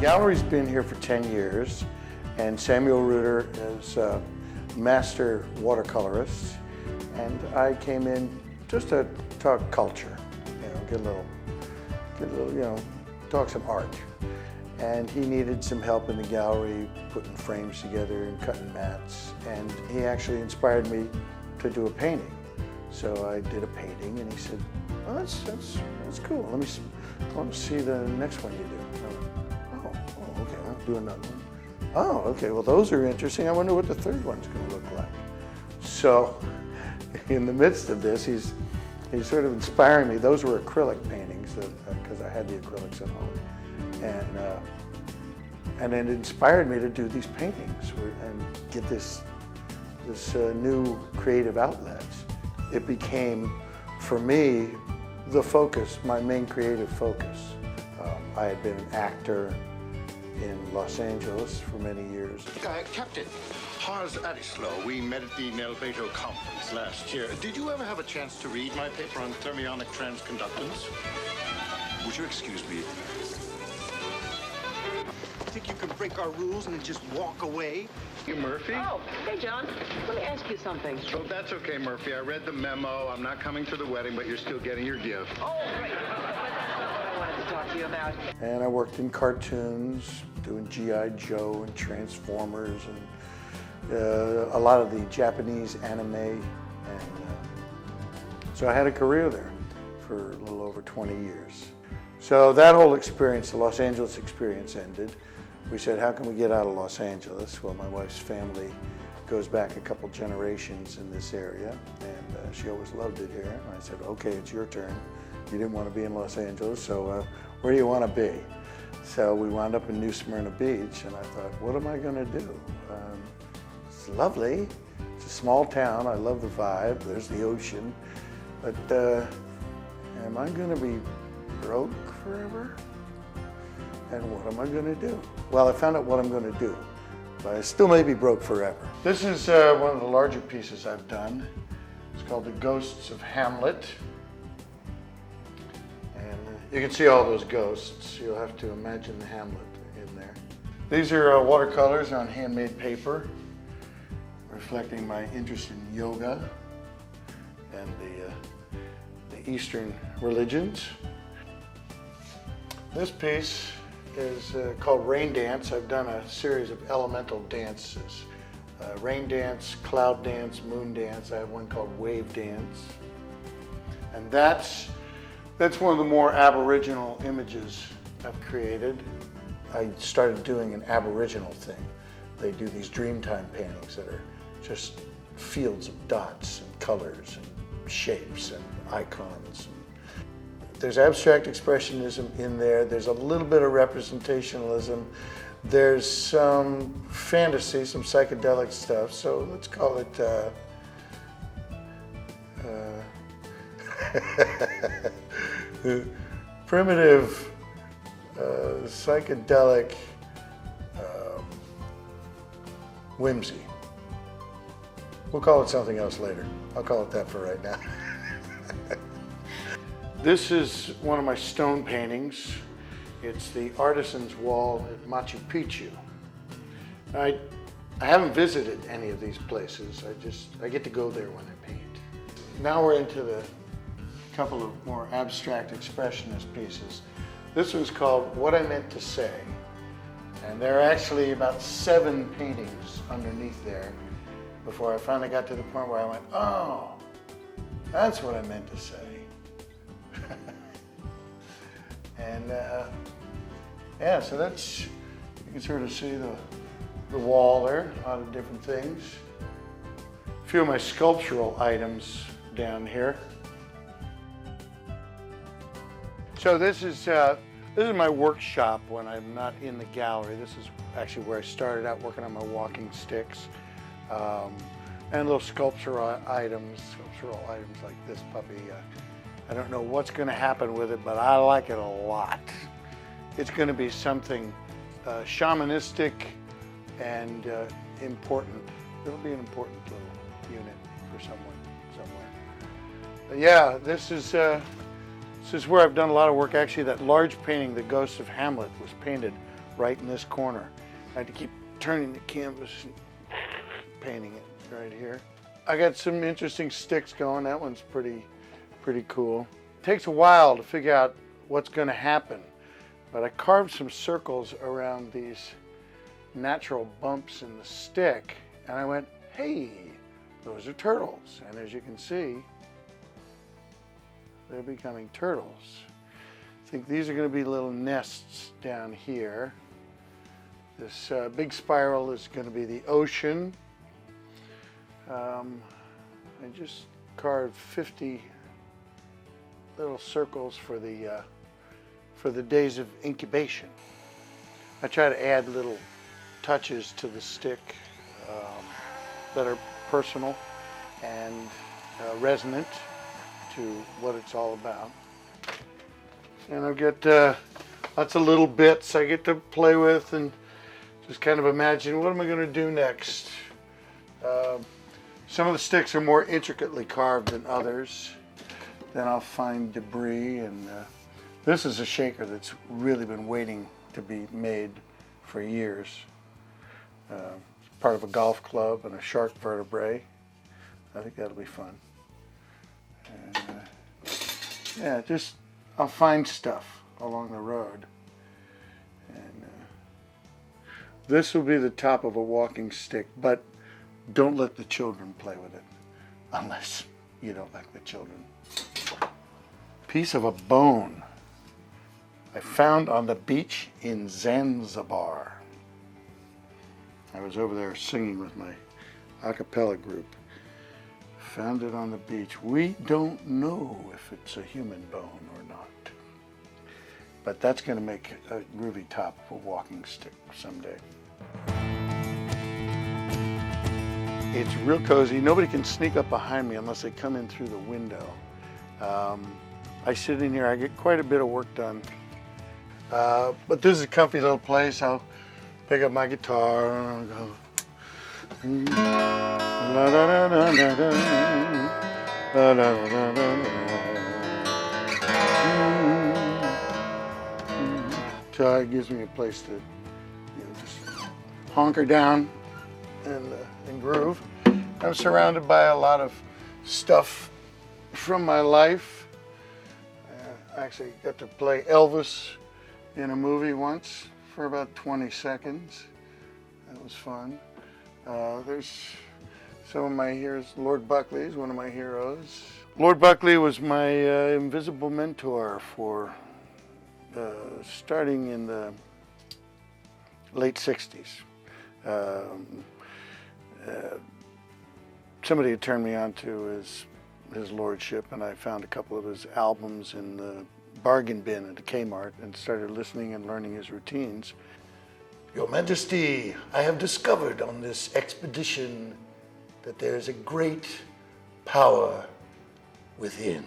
gallery's been here for 10 years, and Samuel Reuter is a master watercolorist, and I came in just to talk culture, get a little, talk some art. And he needed some help in the gallery, putting frames together and cutting mats, and he actually inspired me to do a painting. So I did a painting, and he said, "Well, that's cool. I want to see the next one you do." I went, oh, okay, I'll do another one. Oh, okay, well, those are interesting. I wonder what the third one's going to look like. So in the midst of this, he's sort of inspiring me. Those were acrylic paintings, because I had the acrylics at home. And it inspired me to do these paintings and get this new creative outlet. It became, for me, the focus, my main creative focus. I had been an actor in Los Angeles for many years. Captain, Hars Adislo, we met at the Nelvato conference last year. Did you ever have a chance to read my paper on thermionic transconductance? Would you excuse me? Think you can break our rules and then just walk away? You, Murphy? Oh, hey, John. Let me ask you something. Oh, that's okay, Murphy. I read the memo. I'm not coming to the wedding, but you're still getting your gift. Oh, great. I wanted to talk to you about. And I worked in cartoons, doing G.I. Joe and Transformers, and a lot of the Japanese anime. And so I had a career there for a little over 20 years. So that whole experience, the Los Angeles experience, ended. We said, how can we get out of Los Angeles? Well, my wife's family goes back a couple generations in this area, and she always loved it here. And I said, okay, it's your turn. You didn't want to be in Los Angeles, so where do you want to be? So we wound up in New Smyrna Beach, and I thought, what am I going to do? It's lovely. It's a small town. I love the vibe. There's the ocean. But am I going to be broke forever? And what am I going to do? Well, I found out what I'm going to do, but I still may be broke forever. This is one of the larger pieces I've done. It's called The Ghosts of Hamlet. And you can see all those ghosts. You'll have to imagine Hamlet in there. These are watercolors on handmade paper, reflecting my interest in yoga and the Eastern religions. This piece is called Rain Dance. I've done a series of elemental dances. Rain dance, cloud dance, moon dance. I have one called Wave Dance. And that's one of the more Aboriginal images I've created. I started doing an Aboriginal thing. They do these Dreamtime paintings that are just fields of dots and colors and shapes and icons. There's abstract expressionism in there. There's a little bit of representationalism. There's some fantasy, some psychedelic stuff. So let's call it primitive, psychedelic whimsy. We'll call it something else later. I'll call it that for right now. This is one of my stone paintings. It's the Artisan's Wall at Machu Picchu. I haven't visited any of these places. I get to go there when I paint. Now we're into the couple of more abstract expressionist pieces. This one's called What I Meant to Say. And there are actually about 7 paintings underneath there before I finally got to the point where I went, oh, that's what I meant to say. And yeah, so that's, you can sort of see the wall there, a lot of different things. A few of my sculptural items down here. So this is my workshop when I'm not in the gallery. This is actually where I started out working on my walking sticks. And little sculptural items like this puppy. I don't know what's going to happen with it, but I like it a lot. It's going to be something shamanistic and important. It'll be an important little unit for someone somewhere. But yeah, this is where I've done a lot of work. Actually, that large painting, The Ghosts of Hamlet, was painted right in this corner. I had to keep turning the canvas and painting it right here. I got some interesting sticks going. That one's pretty cool. It takes a while to figure out what's going to happen, but I carved some circles around these natural bumps in the stick, and I went, hey, those are turtles. And as you can see, they're becoming turtles. I think these are going to be little nests down here. This big spiral is going to be the ocean. I just carved 50 little circles for the days of incubation. I try to add little touches to the stick that are personal and resonant to what it's all about. And I've got lots of little bits I get to play with and just kind of imagine, what am I going to do next? Some of the sticks are more intricately carved than others. Then I'll find debris, and this is a shaker that's really been waiting to be made for years. It's part of a golf club and a shark vertebrae. I think that'll be fun. And, yeah, just I'll find stuff along the road. And this will be the top of a walking stick, but don't let the children play with it, unless you don't like the children. Piece of a bone I found on the beach in Zanzibar. I was over there singing with my a cappella group. Found it on the beach. We don't know if it's a human bone or not, but that's going to make a groovy top of a walking stick someday. It's real cozy. Nobody can sneak up behind me unless they come in through the window. I sit in here, I get quite a bit of work done. But this is a comfy little place. I'll pick up my guitar and I'll go. La, da, da, da, da, da. La, da, da, da, da, da. So it gives me a place to just honker down and groove. I'm surrounded by a lot of stuff from my life. I actually got to play Elvis in a movie once for about 20 seconds. That was fun. There's some of my heroes. Lord Buckley is one of my heroes. Lord Buckley was my invisible mentor for starting in the late 60s. Somebody had turned me on to his lordship, and I found a couple of his albums in the bargain bin at the Kmart and started listening and learning his routines. Your Majesty, I have discovered on this expedition that there is a great power within,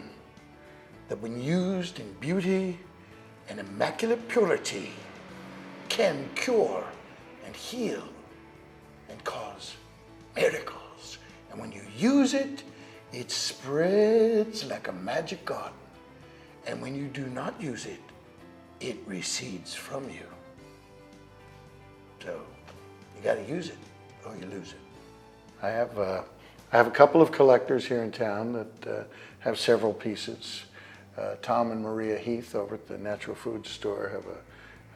that when used in beauty and immaculate purity, can cure and heal and cause miracles. And when you use it, it spreads like a magic garden. And when you do not use it, it recedes from you. So you got to use it or you lose it. I have a couple of collectors here in town that have several pieces. Tom and Maria Heath over at the Natural Food Store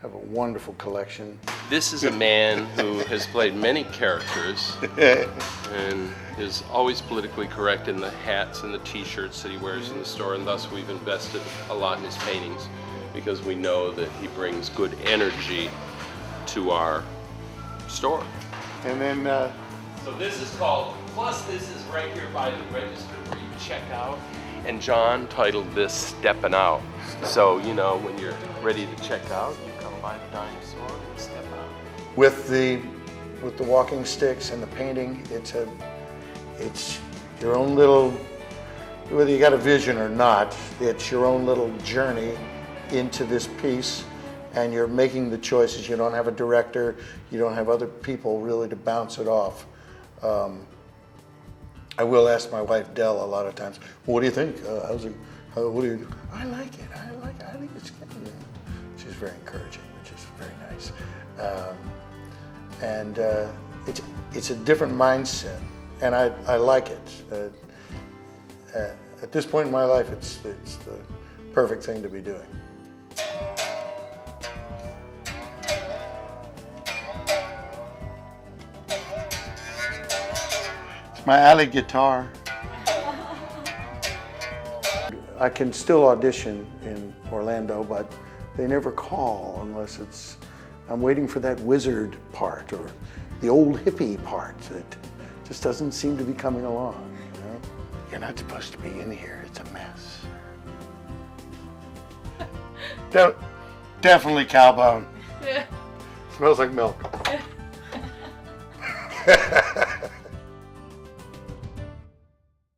have a wonderful collection. This is a man who has played many characters and is always politically correct in the hats and the t-shirts that he wears in the store, and thus we've invested a lot in his paintings because we know that he brings good energy to our store. And then So this is called, plus this is right here by the register where you check out, and John titled this Steppin' Out. So, you know, when you're ready to check out, you come by the dinosaur and step out. with the walking sticks and the painting, it's your own little, whether you got a vision or not, it's your own little journey into this piece, and you're making the choices. You don't have a director, you don't have other people really to bounce it off. I will ask my wife Dell a lot of times, what do you think? What do you do? I like it. I think it's good. She's very encouraging, which is very nice. And it's a different mindset, and I like it. At this point in my life, it's the perfect thing to be doing. It's my alley guitar. I can still audition in Orlando, but they never call unless I'm waiting for that wizard part or the old hippie part that just doesn't seem to be coming along. You know? You're not supposed to be in here. It's a mess. Definitely cowbone. Yeah. Smells like milk.